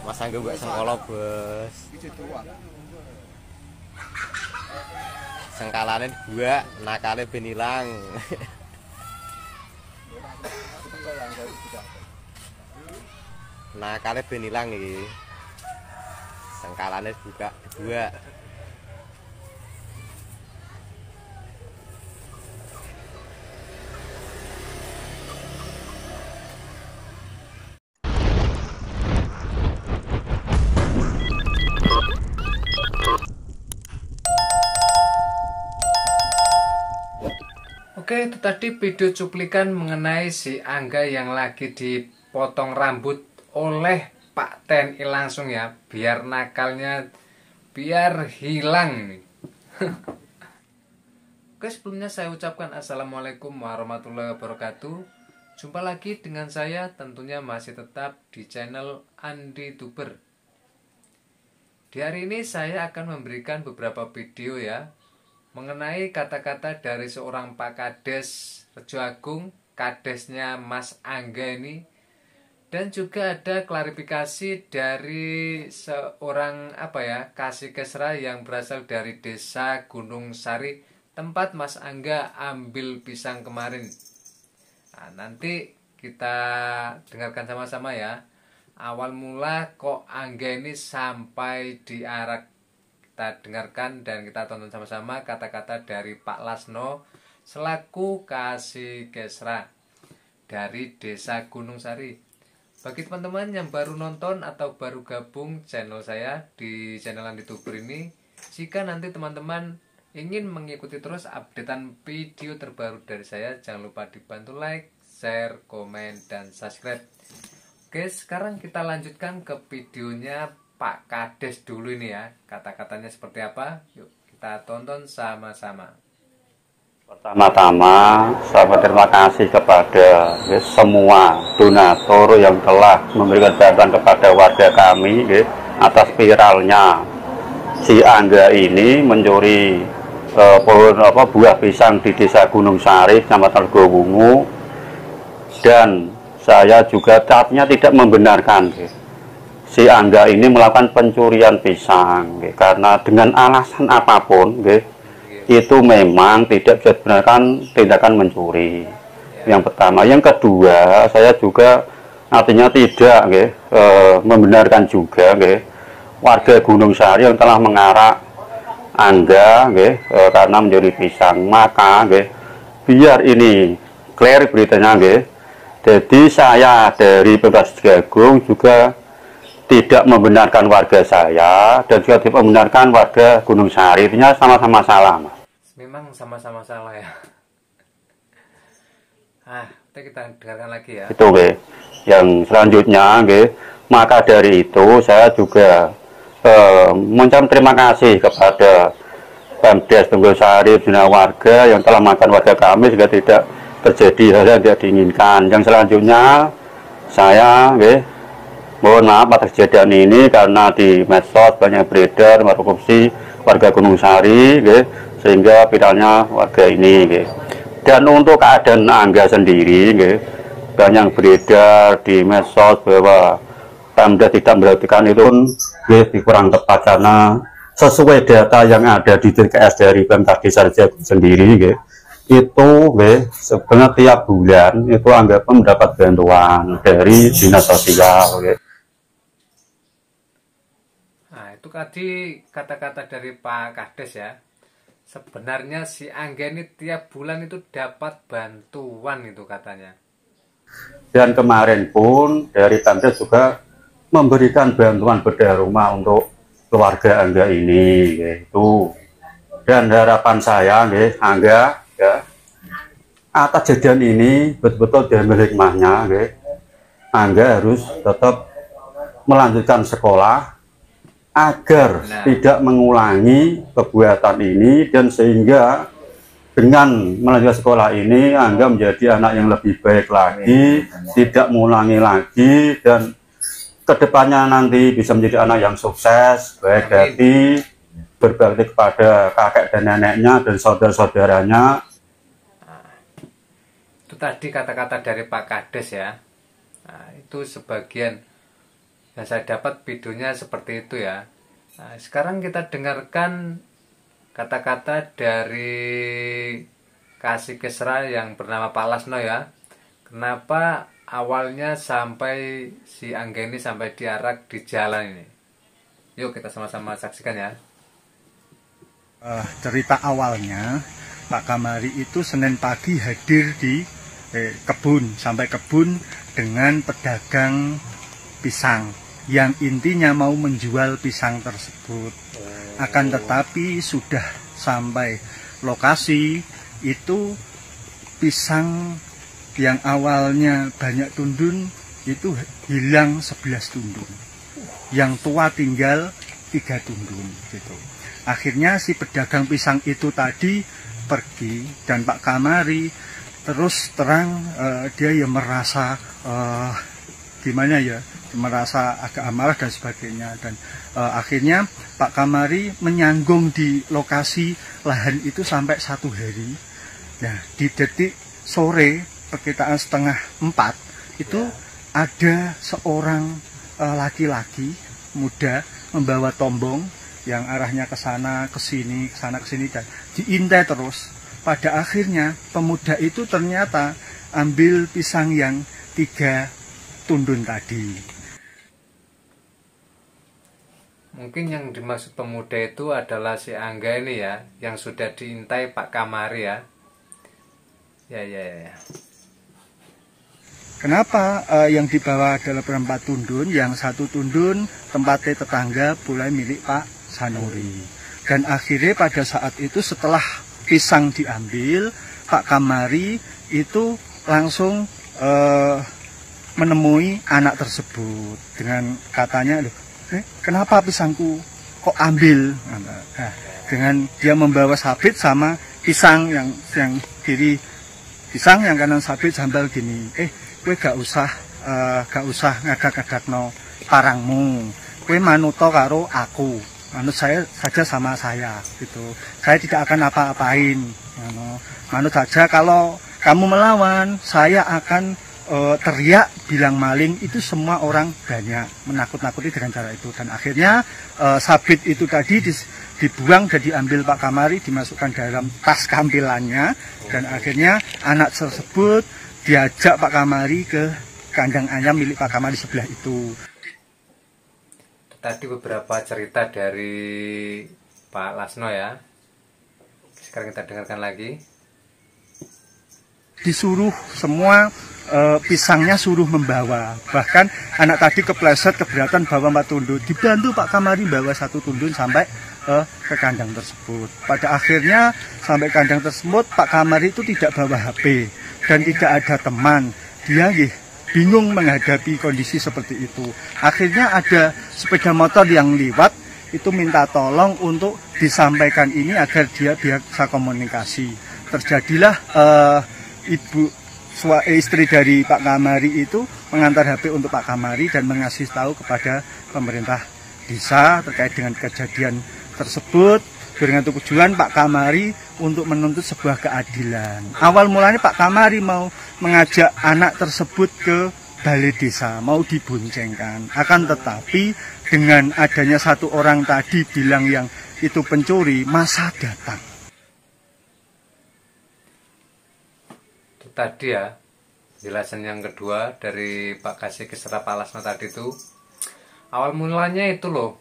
Mas Angga mbak sengkolo bos. Sengkalane gua nakale ben ilang. Nakale ben ilang iki. Sengkalane buka dua. Oke, itu tadi video cuplikan mengenai si Angga yang lagi dipotong rambut oleh Pak TNI langsung ya, biar nakalnya biar hilang nih. Oke, sebelumnya saya ucapkan Assalamualaikum warahmatullahi wabarakatuh. Jumpa lagi dengan saya, tentunya masih tetap di channel Andi Tuber. Di hari ini saya akan memberikan beberapa video ya mengenai kata-kata dari seorang Pak Kades Rejo Agung, kadesnya Mas Angga ini, dan juga ada klarifikasi dari seorang Kasih-Kesra yang berasal dari desa Gunung Sari, tempat Mas Angga ambil pisang kemarin. Nah, nanti kita dengarkan sama-sama ya. Awal mula kok Angga ini sampai diarak. Kita dengarkan dan kita tonton sama-sama kata-kata dari Pak Lasno selaku Kasih-Kesra dari desa Gunung Sari. Bagi teman-teman yang baru nonton atau baru gabung channel saya di channel Andi Tuber ini, jika nanti teman-teman ingin mengikuti terus updatean video terbaru dari saya, jangan lupa dibantu like, share, komen, dan subscribe. Oke, sekarang kita lanjutkan ke videonya Pak Kades dulu ini ya. Kata-katanya seperti apa? Yuk kita tonton sama-sama. Pertama-tama saya berterima kasih kepada semua donatur yang telah memberikan bantuan kepada warga kami atas viralnya si Angga ini mencuri buah pisang di desa Gunung Sari, Kecamatan Gowungu, dan saya juga tatnya tidak membenarkan si Angga ini melakukan pencurian pisang karena dengan alasan apapun itu memang tidak bisa dibenarkan tindakan mencuri. Yang pertama. Yang kedua, saya juga artinya tidak membenarkan juga warga Gunung Sari yang telah mengarak Angga karena mencuri pisang. Maka biar ini clear beritanya jadi saya dari Pemdas Jagung juga tidak membenarkan warga saya dan juga tidak membenarkan warga Gunung Sari. Artinya sama-sama salah, Mas. Memang sama-sama salah ya. Kita dengarkan lagi ya. Itu yang selanjutnya maka dari itu saya juga mengucapkan terima kasih kepada Pemdas Gunung Sari dan warga yang telah memaafkan warga kami sehingga tidak terjadi hal yang tidak diinginkan. Yang selanjutnya saya mohon maaf atas kejadian ini karena di medsos banyak beredar korupsi warga Gunung Sari sehingga viralnya warga ini dan untuk keadaan Angga sendiri banyak beredar di medsos bahwa Pemda tidak memperhatikan itu kurang tepat karena sesuai data yang ada di DKS dari Pemda Desa Jagung sendiri itu sebenarnya tiap bulan itu Angga mendapat bantuan dari dinas sosial Itu tadi kata-kata dari Pak Kades ya. Sebenarnya si Angga ini tiap bulan itu dapat bantuan itu katanya. Dan kemarin pun dari Pemda juga memberikan bantuan bedah rumah untuk keluarga Angga ini gitu. Dan harapan saya Angga atas kejadian ini betul-betul diambil hikmahnya Angga harus tetap melanjutkan sekolah agar tidak mengulangi perbuatan ini, dan sehingga dengan melanjutkan sekolah ini Angga menjadi anak yang lebih baik lagi, tidak mengulangi lagi, dan kedepannya nanti bisa menjadi anak yang sukses, baik hati, berbakti kepada kakek dan neneknya dan saudara-saudaranya. Itu tadi kata-kata dari Pak Kades ya. Itu sebagian Yang saya dapat videonya seperti itu ya. Nah, sekarang kita dengarkan kata-kata dari Kasih Kesra yang bernama Pak Lasno ya. Kenapa awalnya sampai si Angga ini sampai diarak di jalan ini? Yuk kita sama-sama saksikan ya. Cerita awalnya Pak Kamari itu Senin pagi hadir di kebun, sampai kebun dengan pedagang pisang yang intinya mau menjual pisang tersebut. Akan tetapi sudah sampai lokasi itu pisang yang awalnya banyak tundun itu hilang 11 tundun. Yang tua tinggal 3 tundun gitu. Akhirnya si pedagang pisang itu tadi pergi dan Pak Kamari terus terang dia ya merasa gimana ya, merasa agak amarah dan sebagainya, dan akhirnya Pak Kamari menyanggung di lokasi lahan itu sampai 1 hari. Nah, di detik sore perkiraan 3:30 itu ada seorang laki-laki muda membawa tombong yang arahnya ke sana ke sini dan diintai terus. Pada akhirnya pemuda itu ternyata ambil pisang yang 3 tundun tadi. Mungkin yang dimaksud pemuda itu adalah si Angga ini ya, yang sudah diintai Pak Kamari ya. Ya. Kenapa yang dibawa adalah 4 tundun, yang 1 tundun tempatnya tetangga mulai milik Pak Sanuri. Dan akhirnya pada saat itu setelah pisang diambil, Pak Kamari itu langsung menemui anak tersebut dengan katanya, loh, kenapa pisangku kok ambil? Nah, dengan dia membawa sabit sama pisang yang kiri pisang, yang kanan sabit sambal gini. Kowe gak usah ngadak-ngadakno parangmu. Kowe manuto karo aku. Manut saya saja sama saya gitu. Saya tidak akan apa-apain. Manut saja, kalau kamu melawan, saya akan teriak bilang maling. Itu semua orang banyak menakut-nakuti dengan cara itu. Dan akhirnya sabit itu tadi dibuang dan diambil Pak Kamari, dimasukkan dalam tas kampilannya. Dan akhirnya anak tersebut diajak Pak Kamari ke kandang ayam milik Pak Kamari sebelah itu. Tadi beberapa cerita dari Pak Lasno ya. Sekarang kita dengarkan lagi. Disuruh semua pisangnya suruh membawa. Bahkan anak tadi kepleset, keberatan bawa 4 tundun. Dibantu Pak Kamari bawa 1 tundun sampai ke kandang tersebut. Pada akhirnya sampai kandang tersebut Pak Kamari itu tidak bawa HP dan tidak ada teman. Dia bingung menghadapi kondisi seperti itu. Akhirnya ada sepeda motor yang lewat, itu minta tolong untuk disampaikan ini agar dia bisa komunikasi. Terjadilah istri dari Pak Kamari itu mengantar HP untuk Pak Kamari dan mengasih tahu kepada pemerintah desa terkait dengan kejadian tersebut, dengan tujuan Pak Kamari untuk menuntut sebuah keadilan. Awal mulanya Pak Kamari mau mengajak anak tersebut ke balai desa, mau diboncengkan. Akan tetapi dengan adanya 1 orang tadi bilang yang itu pencuri, masa datang. Itu tadi ya, jelasan yang kedua dari Pak Kasih Kesra Pak Lasno tadi itu. Awal mulanya itu loh,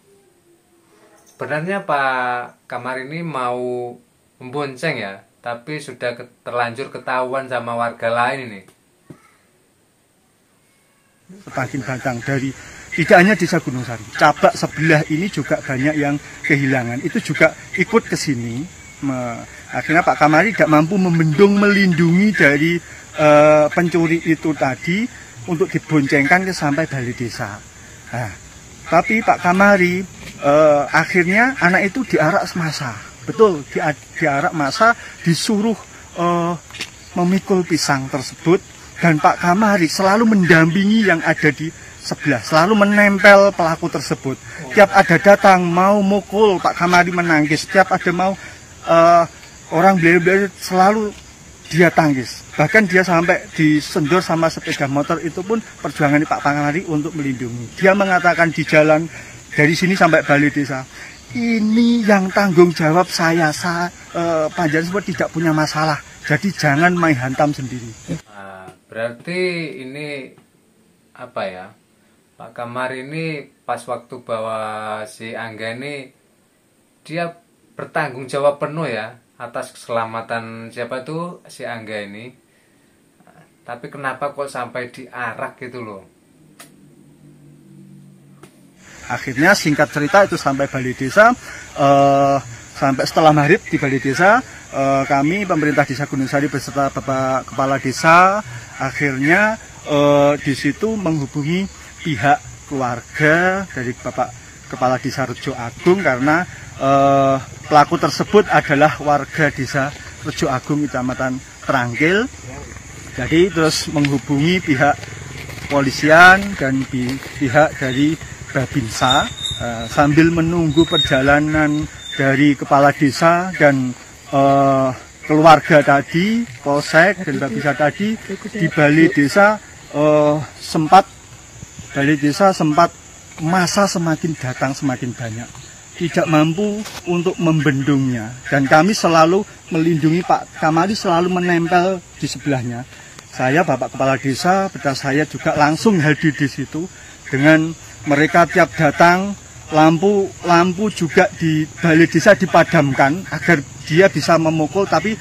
sebenarnya Pak Kamari ini mau membonceng ya, tapi sudah terlanjur ketahuan sama warga lain ini. Semakin batang dari tidak hanya desa Gunung Sari, Cabak sebelah ini juga banyak yang kehilangan. Itu juga ikut ke sini. Akhirnya Pak Kamari tidak mampu membendung, melindungi dari pencuri itu tadi untuk diboncengkan ke sampai balai desa. Nah, tapi Pak Kamari akhirnya anak itu diarak massa. Betul, diarak massa, disuruh memikul pisang tersebut, dan Pak Kamari selalu mendampingi yang ada di sebelah, selalu menempel pelaku tersebut. Tiap ada datang mau mukul, Pak Kamari menangis. Tiap ada mau orang beli-beli selalu dia tangkis. Bahkan dia sampai disendor sama sepeda motor, itu pun perjuangan Pak Kamari untuk melindungi. Dia mengatakan di jalan dari sini sampai balai desa, ini yang tanggung jawab saya panjenengan semua tidak punya masalah. Jadi jangan main hantam sendiri. Nah, berarti ini apa ya? Pak Kamar ini pas waktu bawa si Angga ini dia bertanggung jawab penuh ya atas keselamatan siapa tuh si Angga ini. Tapi kenapa kok sampai diarak gitu loh? Akhirnya singkat cerita itu sampai balai desa, sampai setelah maghrib di balai desa, kami pemerintah desa Gunung Sari beserta Bapak Kepala Desa akhirnya di situ menghubungi pihak keluarga dari Bapak Kepala Desa Rejo Agung, karena pelaku tersebut adalah warga desa Rejo Agung, Kecamatan Trangkil. Jadi terus menghubungi pihak polisian dan pihak dari Babinsa, sambil menunggu perjalanan dari kepala desa dan keluarga tadi, polsek dan Babinsa tadi di balai desa. Balai desa sempat masa semakin datang semakin banyak, tidak mampu untuk membendungnya, dan kami selalu melindungi Pak Kamari, selalu menempel di sebelahnya. Saya Bapak Kepala Desa, betul saya juga langsung hadir di situ. Dengan mereka tiap datang, lampu juga di balai desa dipadamkan agar dia bisa memukul, tapi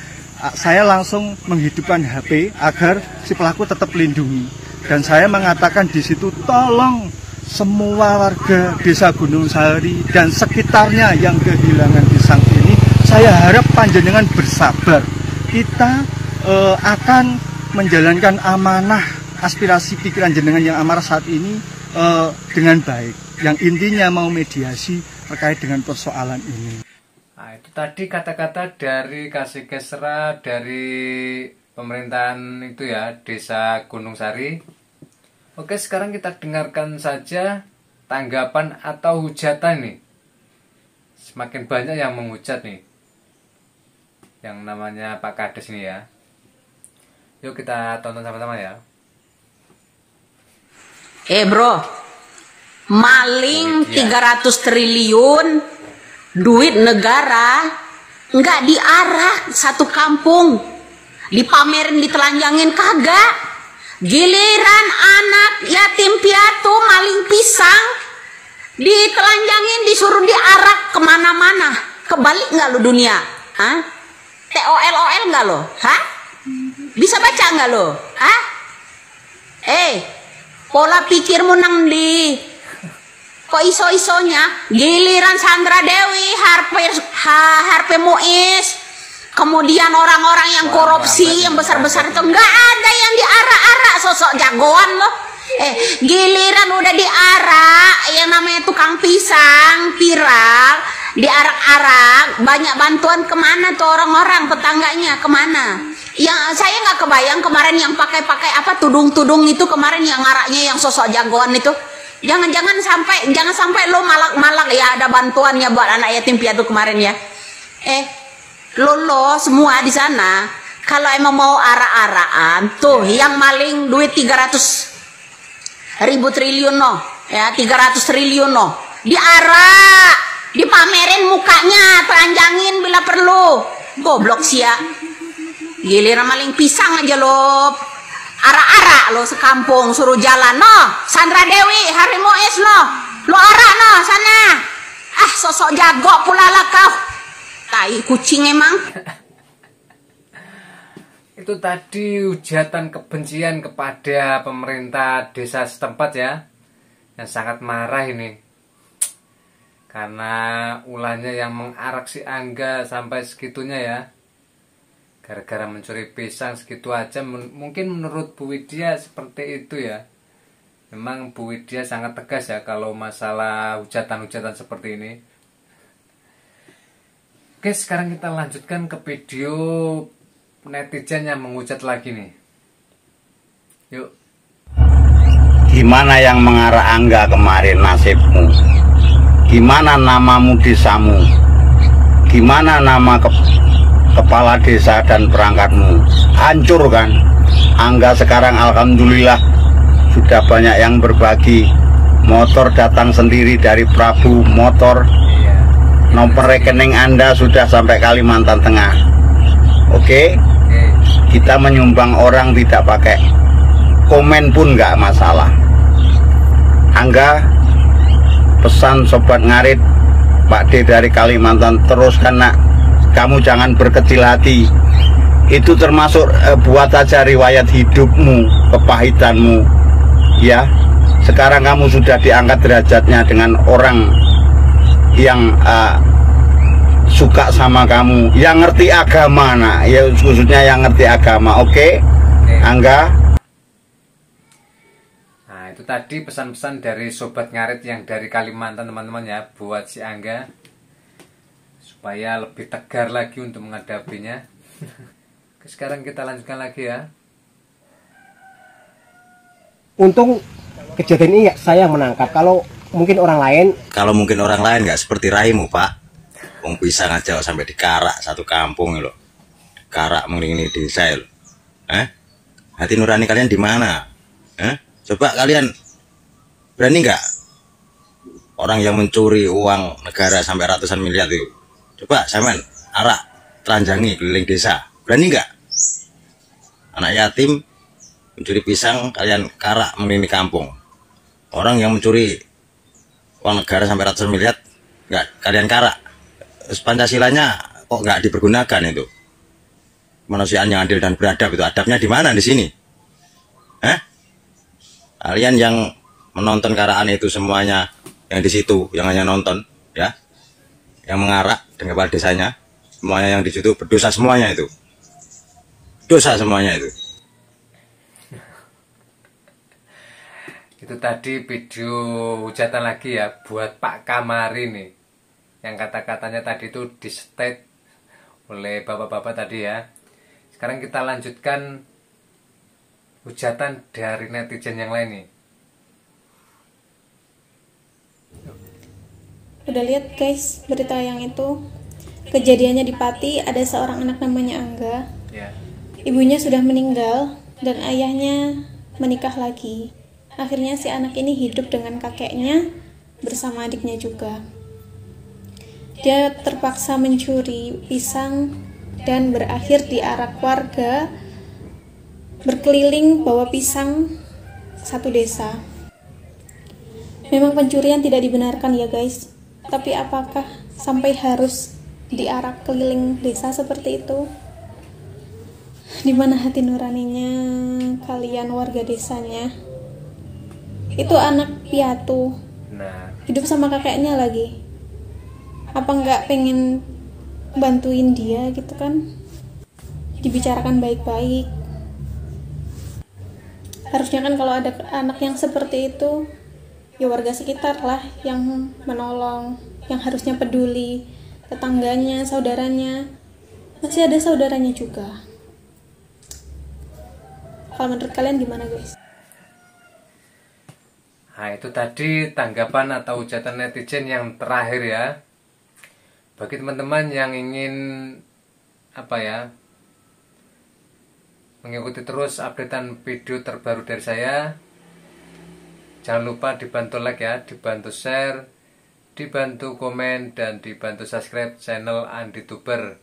saya langsung menghidupkan HP agar si pelaku tetap lindungi. Dan saya mengatakan di situ, tolong semua warga desa Gunung Sari dan sekitarnya yang kehilangan pisang ini, saya harap panjenengan bersabar. Kita akan menjalankan amanah aspirasi pikiran jenengan yang amarah saat ini dengan baik. Yang intinya mau mediasi terkait dengan persoalan ini. Nah, itu tadi kata-kata dari Kasih Kesra dari pemerintahan itu ya, Desa Gunung Sari. Oke, sekarang kita dengarkan saja tanggapan atau hujatan nih. Semakin banyak yang menghujat nih, yang namanya Pak Kades ini ya. Yuk kita tonton sama-sama ya. Bro, maling 300 triliun duit negara nggak diarak satu kampung, dipamerin, ditelanjangin kagak. Giliran anak yatim piatu maling pisang ditelanjangin, disuruh diarak kemana-mana. Kebalik nggak lo dunia? Hah? TOLOL nggak lo? Hah? Bisa baca nggak lo? Hah? Pola pikirmu nang di kok iso-isonya giliran Sandra Dewi, Harpe Muiz, kemudian orang-orang yang korupsi yang besar-besar itu nggak ada yang diarak-arak, sosok jagoan loh. Giliran udah diarak yang namanya tukang pisang viral, diarak-arak, banyak bantuan kemana tuh orang-orang tetangganya kemana? Yang saya nggak kebayang kemarin yang pakai apa tudung-tudung itu kemarin yang ngaraknya yang sosok jagoan itu. Jangan sampai lo malak-malak ya ada bantuannya buat anak yatim piatu kemarin ya. Lo semua di sana kalau emang mau arak-arakan tuh yang maling duit 300.000 triliun no ya, 300 triliun no diarak, dipamerin mukanya, telanjangin bila perlu. Goblok sia. Giliran maling pisang aja lo arak-arak lo sekampung, suruh jalan no. Sandra Dewi, Hari Muiz no, lo arak no sana. Sosok jago pula lah kau. Tai kucing emang. Itu tadi hujatan kebencian kepada pemerintah desa setempat ya, yang sangat marah ini karena ulahnya yang mengarak si Angga sampai segitunya ya, gara-gara mencuri pisang segitu aja. Mungkin menurut Bu Widya seperti itu ya. Memang Bu Widya sangat tegas ya kalau masalah hujatan-hujatan seperti ini. Oke, sekarang kita lanjutkan ke video netizen yang menghujat lagi nih. Yuk. Gimana yang mengarah Angga kemarin nasibmu? Gimana namamu desamu? Gimana nama kepala desa dan perangkatmu. Hancur kan? Angga sekarang alhamdulillah sudah banyak yang berbagi. Motor datang sendiri dari Prabu Motor. Nomor rekening Anda sudah sampai Kalimantan Tengah. Oke? Kita menyumbang orang tidak pakai komen pun nggak masalah. Angga, pesan Sobat Ngarit, Pak D dari Kalimantan, teruskan nak. Kamu jangan berkecil hati. Itu termasuk buat aja riwayat hidupmu, kepahitanmu. Ya, sekarang kamu sudah diangkat derajatnya dengan orang yang suka sama kamu, yang ngerti agama, nak. Ya khususnya yang ngerti agama. Oke? Angga. Nah, itu tadi pesan-pesan dari Sobat Ngarit yang dari Kalimantan, teman-teman ya, buat si Angga supaya lebih tegar lagi untuk menghadapinya. Sekarang kita lanjutkan lagi ya. Untung kejadian ini saya menangkap. Kalau mungkin orang lain nggak seperti raimu, Pak. Wong pisang aja sampai dikarak satu kampung loh. Karak mengiringi desa loh. Hati nurani kalian di mana? Coba kalian berani nggak? Orang yang mencuri uang negara sampai ratusan miliar itu. Coba sampean arak telanjangi keliling desa. Berani nggak? Anak yatim mencuri pisang, kalian karak mengiringi kampung. Orang yang mencuri uang negara sampai ratusan miliar, nggak kalian karak. Pancasilanya kok nggak dipergunakan itu? Kemanusiaan yang adil dan beradab itu adabnya di mana di sini? Kalian yang menonton karaan itu semuanya yang di situ, yang hanya nonton, ya, yang mengarak dengan kepala desanya, semuanya yang di situ berdosa semuanya itu, dosa semuanya itu. Itu tadi video hujatan lagi ya buat Pak Kamari nih, yang kata-katanya tadi itu di-state oleh bapak-bapak tadi ya. Sekarang kita lanjutkan hujatan dari netizen yang lain nih. Udah lihat guys berita yang itu? Kejadiannya di Pati, ada seorang anak namanya Angga. Ya. Ibunya sudah meninggal dan ayahnya menikah lagi. Akhirnya si anak ini hidup dengan kakeknya bersama adiknya juga. Dia terpaksa mencuri pisang dan berakhir diarak warga berkeliling bawa pisang satu desa. Memang pencurian tidak dibenarkan ya guys, tapi apakah sampai harus diarak keliling desa seperti itu? Di mana hati nuraninya kalian warga desanya? Itu anak piatu, hidup sama kakeknya lagi. Apa nggak pengen bantuin dia gitu kan? Dibicarakan baik-baik. Harusnya kan kalau ada anak yang seperti itu, ya warga sekitar lah yang menolong, yang harusnya peduli. Tetangganya, saudaranya, masih ada saudaranya juga. Kalau menurut kalian gimana guys? Nah itu tadi tanggapan atau hujatan netizen yang terakhir ya. Bagi teman-teman yang ingin mengikuti terus updatean video terbaru dari saya, jangan lupa dibantu like ya, dibantu share, dibantu komen, dan dibantu subscribe channel Andi Tuber.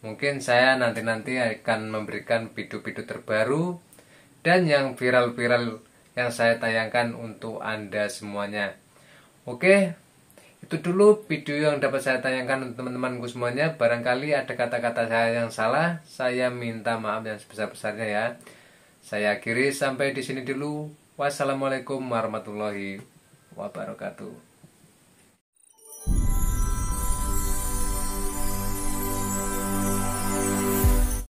Mungkin saya nanti akan memberikan video-video terbaru dan yang viral-viral yang saya tayangkan untuk Anda semuanya. Oke, itu dulu video yang dapat saya tayangkan untuk teman-temanku semuanya. Barangkali ada kata-kata saya yang salah, saya minta maaf yang sebesar-besarnya ya. Saya akhiri sampai di sini dulu. Wassalamualaikum warahmatullahi wabarakatuh.